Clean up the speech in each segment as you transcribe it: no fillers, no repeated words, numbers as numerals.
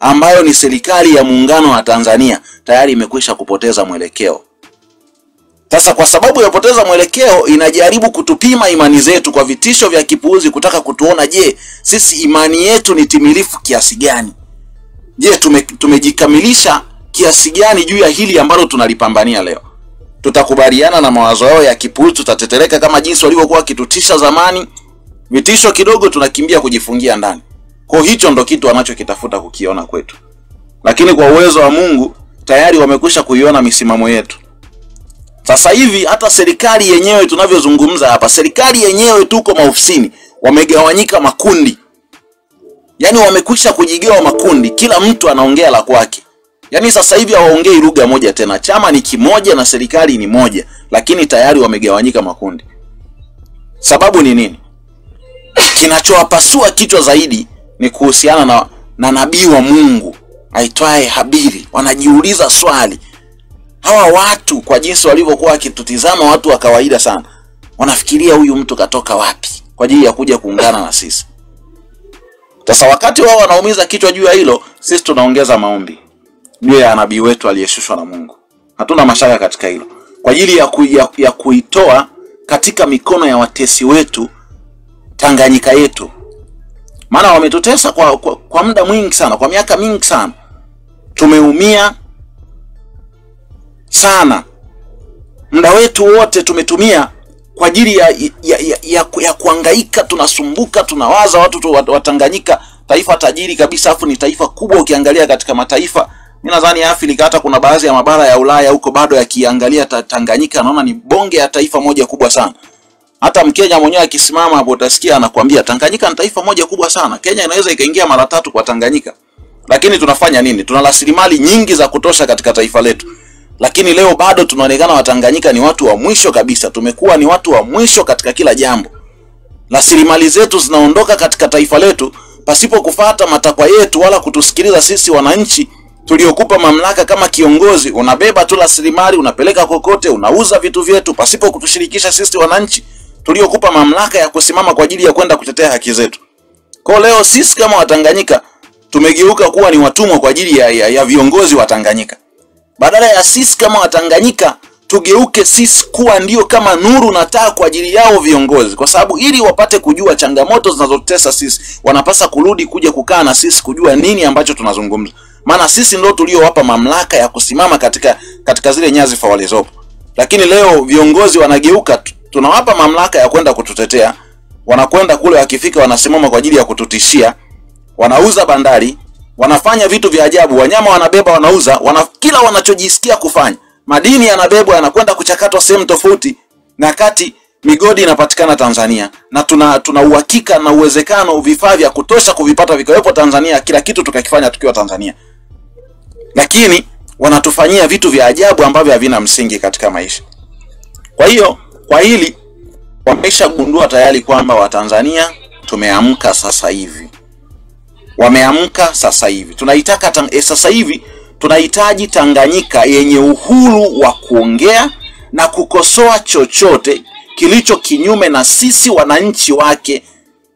ambayo ni serikali ya muungano wa Tanzania tayari imekwisha kupoteza mwelekeo. Sasa kwa sababu ya kupoteza mwelekeo, inajaribu kutupima imani zetu kwa vitisho vya kipuuzi, kutaka kutuona je, sisi imani yetu ni timilifu kiasi gani? Je, tumejikamilisha kiasi gani juu ya hili ambalo tunalipambania leo? Tutakubaliana na mawazo yao ya kipuuzi, tutatetereka kama jinsi walivyokuwa wakitutisha zamani? Vitisho kidogo tunakimbia kujifungia ndani. Kwa hicho ndo kitu wanachokitafuta kukiona kwetu. Lakini kwa uwezo wa Mungu tayari wamekwisha kuiona misimamo yetu. Sasa hivi hata serikali yenyewe tunavyozungumza hapa, serikali yenyewe tuko maofisini, wamegawanyika makundi. Yaani wamekwisha kujigawa makundi, kila mtu anaongea la kwake. Yaani sasa hivi hawaongei lugha moja tena. Chama ni kimoja na serikali ni moja, lakini tayari wamegawanyika makundi. Sababu ni nini? Kinachowapasua kichwa zaidi ni kuhusiana na nabii wa Mungu aitwaye Habili. Wanajiuliza swali, hawa watu kwa jinsi walivyokuwa wakitutizama, watu wa kawaida sana, wanafikiria huyu mtu katoka wapi kwa ajili ya kuja kuungana na sisi? Sasa wakati wao wanaumiza kichwa juu ya hilo, sisi tunaongeza maombi juu ya nabii wetu aliyeshushwa na Mungu. Hatuna mashaka katika hilo, kwa ajili ya kuitoa katika mikono ya watesi wetu Tanganyika yetu. Maana wametutesa kwa muda mwingi sana, kwa miaka mingi sana. Tumeumia sana. Muda wetu wote tumetumia kwa ajili ya kuhangaika, tunasumbuka, tunawaza watu wa Tanganyika, taifa tajiri kabisa, afu ni taifa kubwa. Ukiangalia katika mataifa, mimi nadhani Afrika, hata kuna baadhi ya mabara ya Ulaya huko bado yakiangalia Tanganyika, naona ni bonge ya taifa moja kubwa sana. Hata Mkenya mwenyewe akisimama hapo utasikia anakuambia Tanganyika ni taifa moja kubwa sana. Kenya inaweza ikaingia mara 3 kwa Tanganyika. Lakini tunafanya nini? Tuna rasilimali nyingi za kutosha katika taifa letu. Lakini leo bado tunaonekana Watanganyika ni watu wa mwisho kabisa. Tumekuwa ni watu wa mwisho katika kila jambo. Rasilimali zetu zinaondoka katika taifa letu pasipo kufuata matakwa yetu wala kutusikiliza sisi wananchi tuliokupa mamlaka kama kiongozi. Unabeba tu rasilimali, unapeleka kokote, unauza vitu vyetu pasipo kutushirikisha sisi wananchi tuliokupa mamlaka ya kusimama kwa ajili ya kwenda kutetea haki zetu. Kwa leo sisi kama Watanganyika tumegeuka kuwa ni watumwa kwa ajili ya viongozi wa Tanganyika. Badala ya sisi kama Watanganyika tugeuke sisi kuwa ndio kama nuru na taa kwa ajili yao viongozi, kwa sababu ili wapate kujua changamoto zinazotesa sisi, wanapasa kurudi kuja kukaa na sisi kujua nini ambacho tunazungumza. Maana sisi ndio tuliowapa mamlaka ya kusimama katika zile nyadhifa walizopo. Lakini leo viongozi wanageuka, tunawapa mamlaka ya kwenda kututetea, wanakwenda kule, wakifika wanasimama kwa ajili ya kututishia, wanauza bandari, wanafanya vitu vya ajabu, wanyama wanabeba wanauza, kila wanachojisikia kufanya. Madini yanabebwa yanakwenda kuchakatwa sehemu tofauti, na kati migodi inapatikana Tanzania, na tuna uhakika na uwezekano vifaa vya kutosha kuvipata vikawepo Tanzania, kila kitu tukakifanya tukiwa Tanzania. Lakini wanatufanyia vitu vya ajabu ambavyo havina msingi katika maisha. Kwa hiyo kwa hili wameshagundua tayari kwamba Watanzania tumeamka sasa hivi. Wameamka sasa hivi. Sasa hivi tunahitaji Tanganyika yenye uhuru wa kuongea na kukosoa chochote kilicho kinyume na sisi wananchi wake.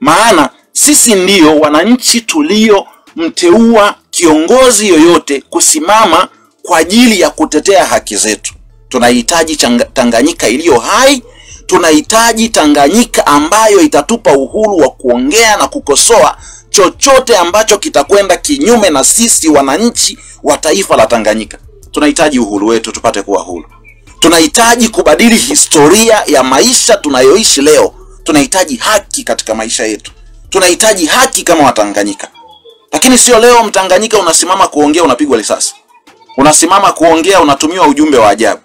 Maana sisi ndio wananchi tulio mteua kiongozi yoyote kusimama kwa ajili ya kutetea haki zetu. Tunahitaji Tanganyika iliyo hai. Tunahitaji Tanganyika ambayo itatupa uhuru wa kuongea na kukosoa chochote ambacho kitakwenda kinyume na sisi wananchi wa taifa la Tanganyika. Tunahitaji uhuru wetu tupate kuwa huru. Tunahitaji kubadili historia ya maisha tunayoishi leo. Tunahitaji haki katika maisha yetu. Tunahitaji haki kama Watanganyika. Lakini sio leo Mtanganyika unasimama kuongea unapigwa risasi. Unasimama kuongea unatumiwa ujumbe wa ajabu.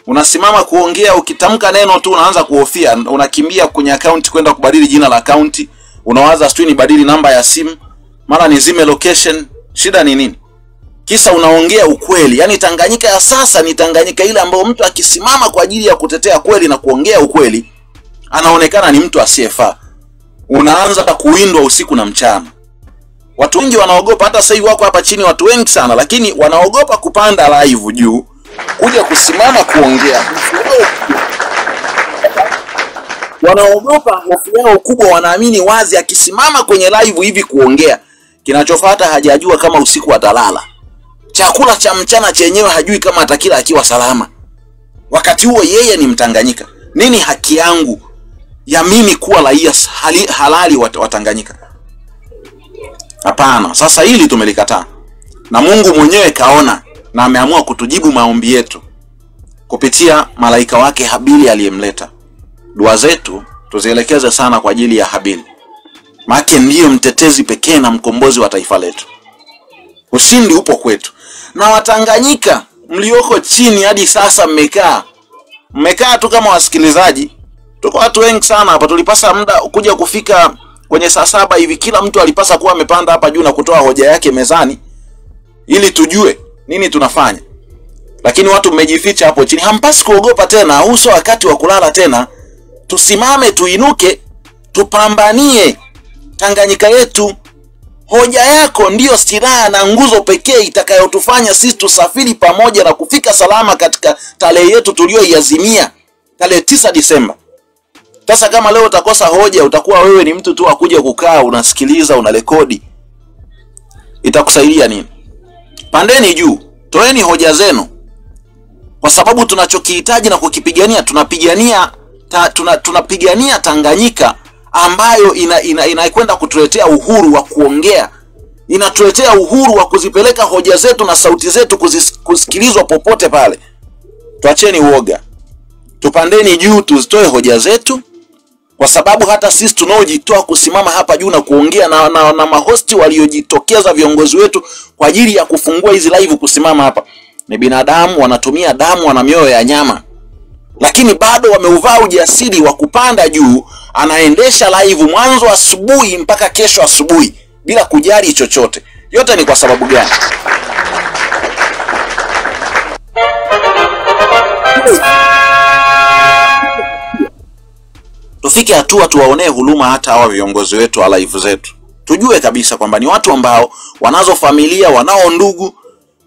Unasimama kuongea ukitamka neno tu unaanza kuhofia, unakimbia kwenye account kwenda kubadili jina la account, unawaza sijui ni badili namba ya simu, mara nizime location. Shida ni nini? Kisa unaongea ukweli. Yaani Tanganyika ya sasa ni Tanganyika ile ambayo mtu akisimama kwa ajili ya kutetea kweli na kuongea ukweli anaonekana ni mtu asiyefaa. Unaanza kuwindwa usiku na mchana. Watu wengi wanaogopa, hata sasa hivi wako hapa chini watu wengi sana, lakini wanaogopa kupanda live juu kuja kusimama kuongea. Wanaogopa, hofu yao kubwa, wanaamini wazi akisimama kwenye live hivi kuongea Kinachofuata hajajua kama usiku atalala. Chakula cha mchana chenyewe hajui kama atakila akiwa salama. Wakati huo yeye ni Mtanganyika. Nini haki yangu ya mimi kuwa raia halali wa Tanganyika? Hapana. Sasa hili tumelikataa. Na Mungu mwenyewe kaona na ameamua kutujibu maombi yetu kupitia malaika wake Habili aliyemleta. Dua zetu tuzielekeze sana kwa ajili ya Habili. Maana ndiye mtetezi pekee na mkombozi wa taifa letu. Ushindi upo kwetu. Na Watanganyika mlioko chini hadi sasa mmekaa tu kama wasikilizaji. Tuko watu wengi sana hapa, tulipasa muda kuja kufika kwenye saa 7 hivi, kila mtu alipasa kuwa amepanda hapa juu na kutoa hoja yake mezani ili tujue nini tunafanya. Lakini watu mmejificha hapo chini. Hampasi kuogopa tena, uso wakati wa kulala tena. Tusimame, tuinuke, tupambanie Tanganyika yetu. Hoja yako ndiyo silaha na nguzo pekee itakayotufanya sisi tusafiri pamoja na kufika salama katika tarehe yetu tuliyoiazimia, tarehe 9 Disemba. Sasa kama leo utakosa hoja, utakuwa wewe ni mtu tu akuja kukaa unasikiliza, unarekodi. Itakusaidia nini? Pandeni juu, toeni hoja zenu. Kwa sababu tunachokihitaji na kukipigania, tunapigania Tanganyika ambayo inakwenda kutuletea uhuru wa kuongea. Inatuletea uhuru wa kuzipeleka hoja zetu na sauti zetu kusikilizwa popote pale. Tuacheni uoga. Tupandeni juu, tuzitoe hoja zetu, kwa sababu hata sisi tunaojitoa kusimama hapa juu na kuongea na mahosti waliojitokeza, viongozi wetu kwa ajili ya kufungua hizi live kusimama hapa, ni binadamu, wanatumia damu, wana mioyo ya nyama. Lakini bado wameuvaa ujasiri wa kupanda juu, anaendesha live mwanzo asubuhi mpaka kesho asubuhi bila kujali chochote. Yote ni kwa sababu gani? Tufike hatua tuwaonee huruma hata hawa viongozi wetu wa live zetu. Tujue kabisa kwamba ni watu ambao wanazo familia, wanao ndugu,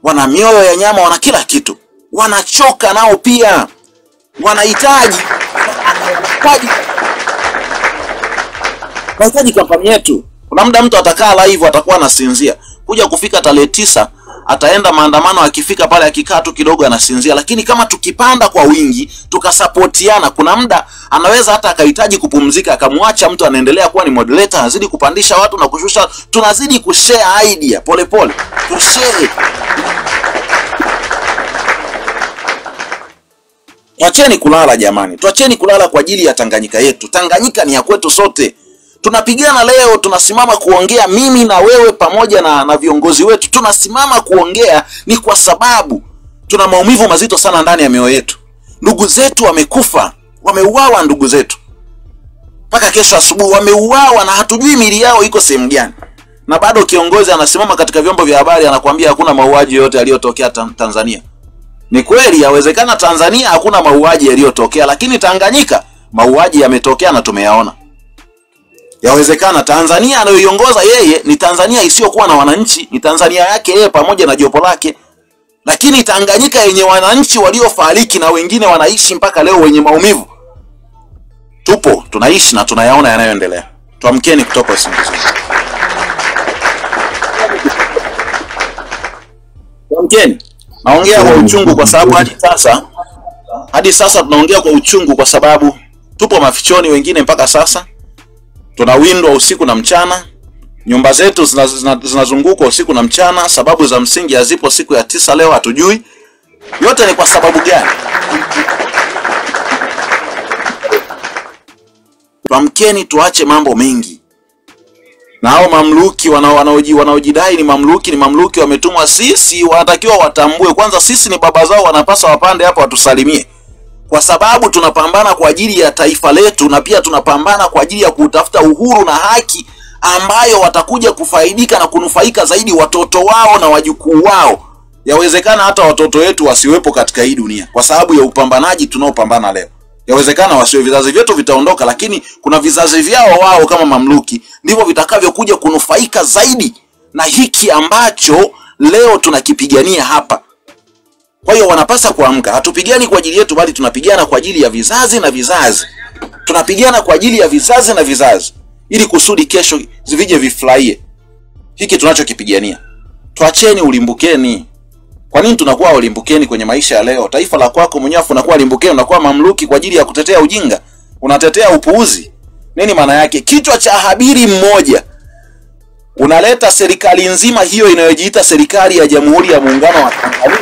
wana mioyo ya nyama, wana kila kitu. Wanachoka nao pia. Wanahitaji kampani yetu. Kuna muda mtu atakaa live atakuwa anasinzia. Kuja kufika tarehe 9 ataenda maandamano, akifika pale akikaa tu kidogo anasinzia. Lakini kama tukipanda kwa wingi, tukasapotiana, kuna muda anaweza hata akahitaji kupumzika, akamwacha mtu anaendelea kuwa ni moderator, azidi kupandisha watu na kushusha. Tunazidi kushare idea pole. Tushare. Tuacheni kulala jamani. Tuacheni kulala kwa ajili ya Tanganyika yetu. Tanganyika ni ya kwetu sote. Tunapigana leo, tunasimama kuongea mimi na wewe pamoja na viongozi wetu. Tunasimama kuongea ni kwa sababu tuna maumivu mazito sana ndani ya mioyo yetu. Ndugu zetu wamekufa, wameuawa ndugu zetu. Mpaka kesho asubuhi wameuawa na hatujui miili yao iko sehemu gani. Na bado kiongozi anasimama katika vyombo vya habari anakuambia hakuna mauaji yote yaliyotokea Tanzania. Ni kweli, yawezekana Tanzania hakuna mauaji yaliyotokea, lakini Tanganyika mauaji yametokea na tumeyaona. Yawezekana Tanzania anayoiongoza yeye ni Tanzania isiyokuwa na wananchi, ni Tanzania yake yeye pamoja na jopo lake. Lakini Tanganyika yenye wananchi waliofariki na wengine wanaishi mpaka leo wenye maumivu. Tupo, tunaishi na tunayaona yanayoendelea. Tuamkeni kutoka usingizi. Tuamkeni. Naongea kwa uchungu kwa sababu hadi sasa tunaongea kwa uchungu kwa sababu tupo mafichoni wengine mpaka sasa. Tunawindwa usiku na mchana. Nyumba zetu zinazungukwa usiku na mchana. Sababu za msingi hazipo. Siku ya 9 leo hatujui. Yote ni kwa sababu gani? Tuamkeni, tuache mambo mengi. Na hao mamluki wanaojidai ni mamluki wametumwa sisi, wanatakiwa watambue kwanza sisi ni baba zao, wanapaswa wapande hapa watusalimie. Kwa sababu tunapambana kwa ajili ya taifa letu, na pia tunapambana kwa ajili ya kutafuta uhuru na haki ambayo watakuja kufaidika na kunufaika zaidi watoto wao na wajukuu wao. Yawezekana hata watoto wetu wasiwepo katika hii dunia kwa sababu ya upambanaji tunaopambana leo. Yawezekana wasiwe, vizazi vyetu vitaondoka, lakini kuna vizazi vyao wao kama mamluki ndivyo vitakavyokuja kunufaika zaidi na hiki ambacho leo tunakipigania hapa. Kwa hiyo wanapasa kuamka. Hatupigani kwa ajili yetu, bali tunapigana kwa ajili ya vizazi na vizazi. Tunapigana kwa ajili ya vizazi na vizazi ili kusudi kesho zivije vifurahie. hiki tunachokipigania. Tuacheni ulimbukeni. Kwa nini tunakuwa ulimbukeni kwenye maisha ya leo? Taifa la kwako mwenyewe unakuwa limbukeni, unakuwa mamluki kwa ajili ya kutetea ujinga. Unatetea upuuzi. Nini maana yake? Kichwa cha Habiri mmoja unaleta serikali nzima hiyo inayojiita serikali ya Jamhuri ya Muungano wa Tanzania.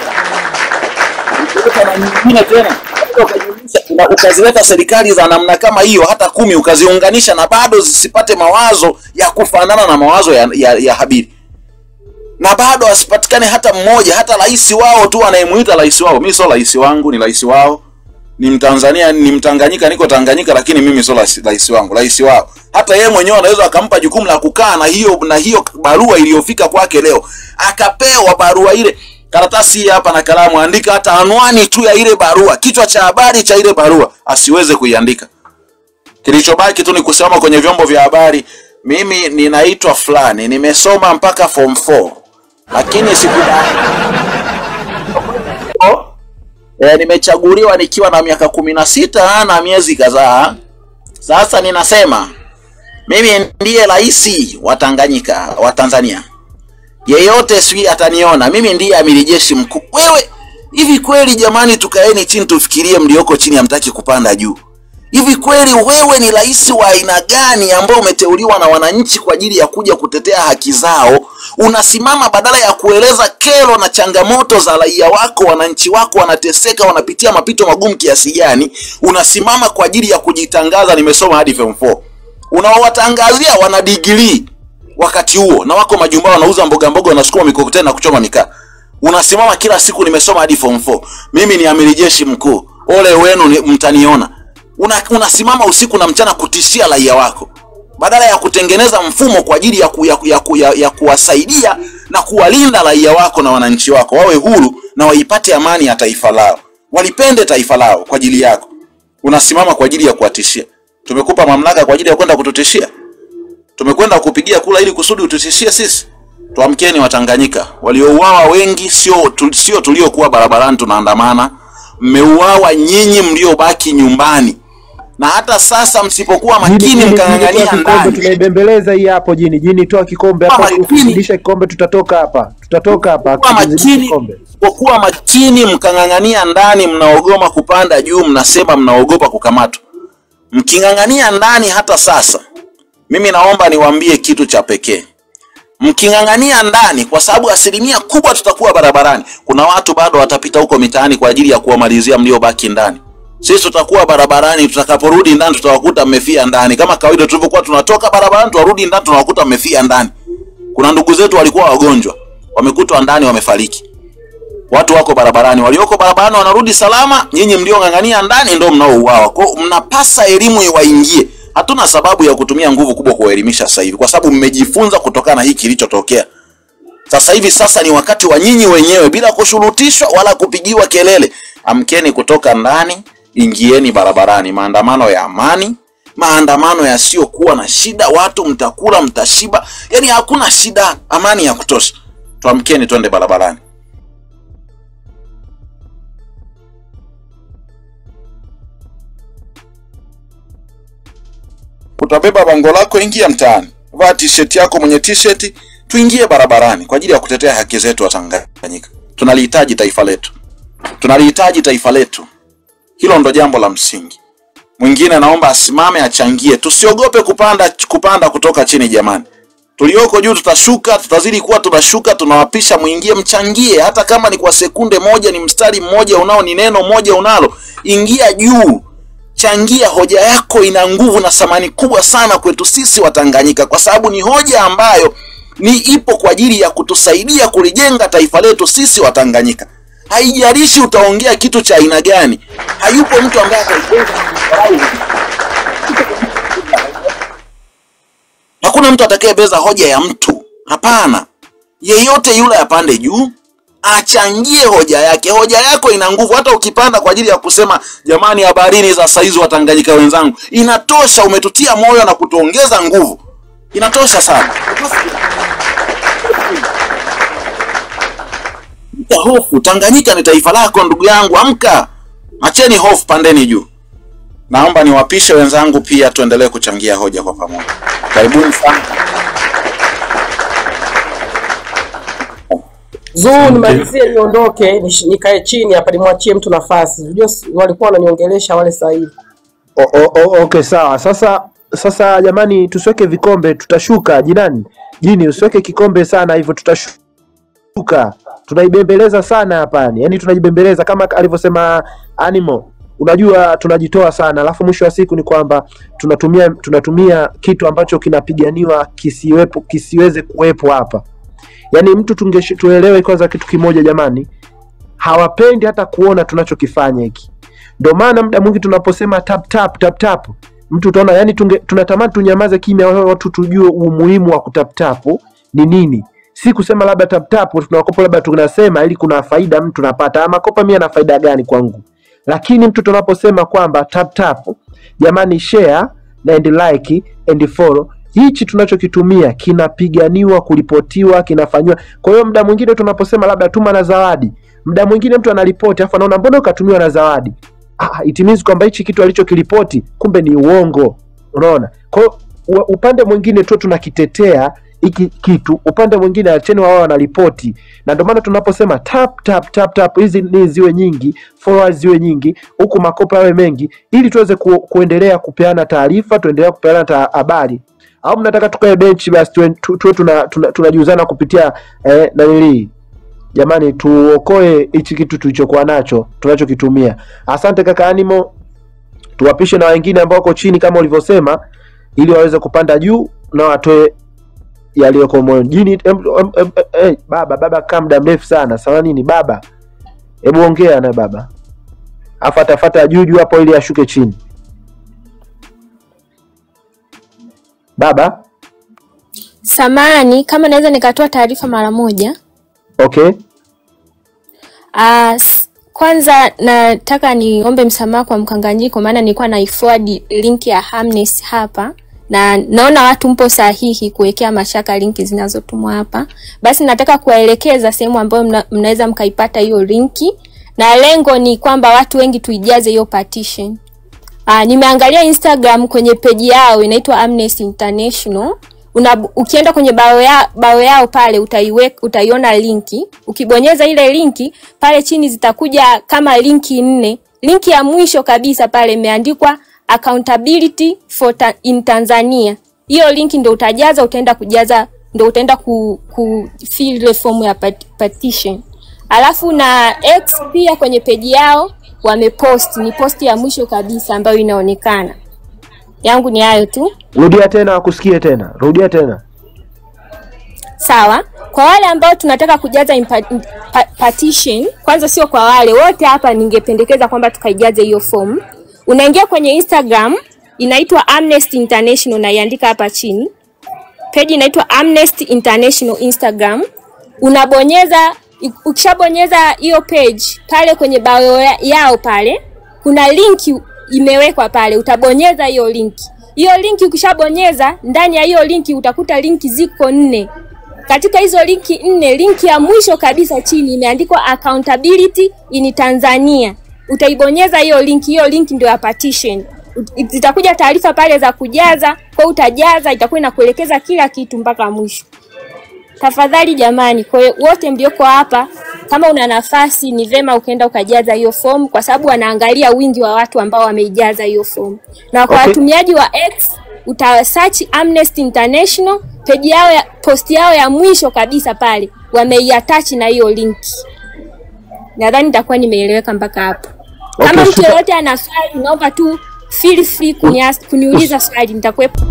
Na nyingine tena ukazileta serikali za namna kama hiyo hata 10 ukaziunganisha na bado zisipate mawazo ya kufanana na mawazo ya Habiri. Na bado asipatikane hata mmoja, hata rais wao tu anayemuita rais wao. Mimi sio rais wangu, ni rais wao. Ni Mtanzania, ni Mtanganyika, niko Tanganyika, lakini mimi sio rais wangu, rais wao. Hata yeye mwenyewe anaweza akampa jukumu la kukaa na hiyo barua iliyofika kwake leo. Akapewa barua ile, karatasi hapa na kalamu, andika hata anwani tu ya ile barua, kichwa cha habari cha ile barua, asiweze kuiandika. Kilichobaki tu ni kusema kwenye vyombo vya habari, mimi ninaitwa fulani, nimesoma mpaka form 4. Lakini nimechaguliwa nikiwa na miaka 16 na miezi kadhaa. Sasa ninasema mimi ndiye rais wa Tanganyika, wa Tanzania. Yeyote swi ataniona, mimi ndiye amiri jeshi mkuu. Wewe, hivi kweli jamani, tukaeni chini tufikirie, mlioko chini hamtaki kupanda juu. Hivi kweli wewe ni rais wa aina gani ambao umeteuliwa na wananchi kwa ajili ya kuja kutetea haki zao? Unasimama badala ya kueleza kero na changamoto za raia wako, wananchi wako wanateseka, wanapitia mapito magumu kiasi gani, unasimama kwa ajili ya kujitangaza nimesoma hadi form 4. Unaowatangazia wana degree wakati huo na wako majumbani wanauza mboga mboga, wanasukuma mikokoteni na kuchoma mikaa. Unasimama kila siku nimesoma hadi form 4. Mimi ni amiri jeshi mkuu. Ole wenu mtaniona. Unasimama usiku na mchana kutishia raia wako badala ya kutengeneza mfumo kwa ajili ya kuwasaidia na kuwalinda raia wako na wananchi wako wawe huru na waipate amani ya taifa lao, walipende taifa lao kwa ajili yako. Unasimama kwa ajili ya kuwatishia. Tumekupa mamlaka kwa ajili ya kwenda kututishia? Tumekwenda kupigia kula ili kusudi ututishie sisi? Tuamkeni Watanganyika. Waliouawa wengi sio tuliokuwa barabarani tunaandamana. Mmeuawa nyinyi mliobaki nyumbani. Na hata sasa msipokuwa makini mkangangania ndani. Tunaibembeleza hii hapo jini toa kikombe hapa, ufundisha kikombe, tutatoka hapa. Kwa makini mkangangania ndani, mnaogoma kupanda juu, mnasema mnaogopa kukamatwa. Mkingangania ndani hata sasa, mimi naomba niwaambie kitu cha pekee. Mkingangania ndani, kwa sababu asilimia kubwa tutakuwa barabarani, kuna watu bado watapita huko mitaani kwa ajili ya kuwamalizia mliobaki ndani. Sisi tutakuwa barabarani, tutakaporudi ndani tutawakuta mmefia ndani. Kama kawaida tulivyokuwa tunatoka barabarani tuwarudi ndani tunawakuta mmefia ndani. Kuna ndugu zetu walikuwa wagonjwa, wamekutwa ndani wamefariki. Watu wako barabarani, walioko barabarani wanarudi salama, nyinyi mliongangania ndani ndio mnaouawa. Kwa mnapasa elimu iwaingie. Hatuna sababu ya kutumia nguvu kubwa kuwaelimisha sasa hivi, kwa sababu mmejifunza kutokana na hiki kilichotokea. Sasa hivi ni wakati wa nyinyi wenyewe bila kushurutishwa wala kupigiwa kelele. Amkeni kutoka ndani, ingieni barabarani. Maandamano ya amani, maandamano yasiyokuwa na shida, watu mtakula mtashiba. Yaani hakuna shida, amani ya kutosha. Tuamkeni twende barabarani. Utabeba bango lako, ingia mtaani. Vaa t-shirt yako, mwenye t-shirt, tuingie barabarani kwa ajili ya kutetea haki zetu wa Tanganyika. Tunalihitaji taifa letu. Tunalihitaji taifa letu. Hilo ndo jambo la msingi. Mwingine naomba asimame achangie. Tusiogope kupanda kutoka chini jamani. Tulioko juu tutashuka, tutazidi kuwa tunashuka, tunawapisha, muingie mchangie. Hata kama ni kwa sekunde moja, ni mstari mmoja unao, ni neno moja unalo, ingia juu. Changia, hoja yako ina nguvu na thamani kubwa sana kwetu sisi wa Tanganyika, kwa sababu ni hoja ambayo ipo kwa ajili ya kutusaidia kulijenga taifa letu sisi wa Tanganyika. Haijalishi utaongea kitu cha aina gani, hayupo mtu ambaye ataibeza. Hakuna mtu atakayebeza hoja ya mtu. Hapana. Yeyote yule apande juu, achangie hoja yake. Hoja yako ina nguvu. Hata ukipanda kwa ajili ya kusema jamani, habarini za saizi wa Tanganyika wenzangu, inatosha. Umetutia moyo na kutuongeza nguvu. Inatosha sana. Hofu, Tanganyika ni taifa lako ndugu yangu, amka. Acheni hofu, pandeni juu. Naomba niwapishe wenzangu pia tuendelee kuchangia hoja kwa pamoja. Karibuni sana. Nimalizie niondoke nikae chini hapa nimwachie mtu nafasi. Unajua walikuwa wananiongelesha wale sasa hivi. Okay sawa. Sasa jamani tusiweke vikombe tutashuka Jini usiweke kikombe sana hivyo tutashuka. Tunaibembeleza sana hapa yani tunajibembeleza kama alivyosema Animal. Unajua tunajitoa sana alafu mwisho wa siku ni kwamba tunatumia kitu ambacho kinapiganiwa kisiweze kuwepo hapa. Yani mtu tuelewe kwanza kitu kimoja jamani. Hawapendi hata kuona tunachokifanya hiki. Ndio maana muda mwingi tunaposema tap mtu utaona yani tunatamani tunyamaze kimya watu tujue umuhimu wa kutap ni nini. Si kusema labda tap tunakopa labda tunasema ili kuna faida mtu anapata. Ama kopa mimi ana faida gani kwangu? Lakini mtu tunaposema kwamba tap jamani share and like and follow, hichi tunachokitumia kinapiganiwa, kulipotiwa, kinafanywa. Kwa hiyo muda mwingine tunaposema labda tuma na zawadi, muda mwingine mtu analipoti afa anaona mbona ukatumiwa na zawadi. It means kwamba hichi kitu alichokiripoti kumbe ni uongo. Unaona? Kwa hiyo upande mwingine tu tunakitetea hiki kitu, upande mwingine acheni wao wanaripoti. Na ndio maana tunaposema tap hizi ni ziwe nyingi, followers ziwe nyingi, huku makopa yawe mengi ili tuweze kuendelea kupeana taarifa, tuendelea kupeana habari. Au mnataka tukae bench basi tuwe tunajuzana kupitia nanili. Jamani tuokoe hichi kitu tulichokuwa nacho, tunachokitumia. Asante kaka Animo. Tuwapishe na wengine ambao wako chini kama ulivyosema ili waweze kupanda juu na watoe yaliyoko moyoni. Jini baba kama muda mrefu sana. Sawa nini baba? Hebu ongea na baba. Afata juu hapo ili ashuke chini. Baba? Samani, kama naweza nikatoa taarifa mara moja. Okay. Kwanza nataka niombe msamaha kwa mkanganyiko maana nilikuwa na-forward link ya Amnesty hapa na naona watu mpo sahihi kuwekea mashaka linki zinazotumwa hapa. Basi nataka kuwaelekeza sehemu ambayo mnaweza mkaipata hiyo linki na lengo ni kwamba watu wengi tuijaze hiyo petition. Nimeangalia Instagram kwenye page yao inaitwa Amnesty International. Ukienda kwenye bio yao pale utaiona linki. Ukibonyeza ile linki pale chini zitakuja kama linki 4. Linki ya mwisho kabisa pale imeandikwa accountability in Tanzania. Hiyo linki ndio utajaza, utaenda kufill ile form ya petition. Alafu na X pia kwenye page yao wamepost, ni post ya mwisho kabisa ambayo inaonekana. Yangu ni hayo tu. Rudia tena akusikie tena. Rudia tena. Sawa. Kwa wale ambao tunataka kujaza petition, kwanza sio kwa wale wote hapa ningependekeza kwamba tukaijaze hiyo form. Unaingia kwenye Instagram inaitwa Amnesty International na iandika hapa chini. Page inaitwa Amnesty International Instagram. Ukishabonyeza hiyo page pale kwenye bio yao pale kuna linki imewekwa pale, utabonyeza hiyo linki. Hiyo linki ukishabonyeza, ndani ya hiyo linki utakuta linki ziko 4. Katika hizo linki 4, linki ya mwisho kabisa chini imeandikwa accountability in Tanzania. Utaibonyeza hiyo linki ndio ya petition. Zitakuja taarifa pale za kujaza, kwa utajaza itakuwa inakuelekeza kila kitu mpaka mwisho. Tafadhali jamani, kwa wote mlioko hapa kama una nafasi ni vema ukaenda ukajaza hiyo form kwa sababu wanaangalia wingi wa watu ambao wameijaza hiyo form. Na kwa watumiaji wa X utasearch Amnesty International, page yao post yao ya mwisho kabisa pale wameiattach na hiyo link. Nadhani nitakuwa nimeeleweka mpaka hapo. Kama mtu yote ana swali naomba tu feel free kuniuliza swali, nitakuwepo.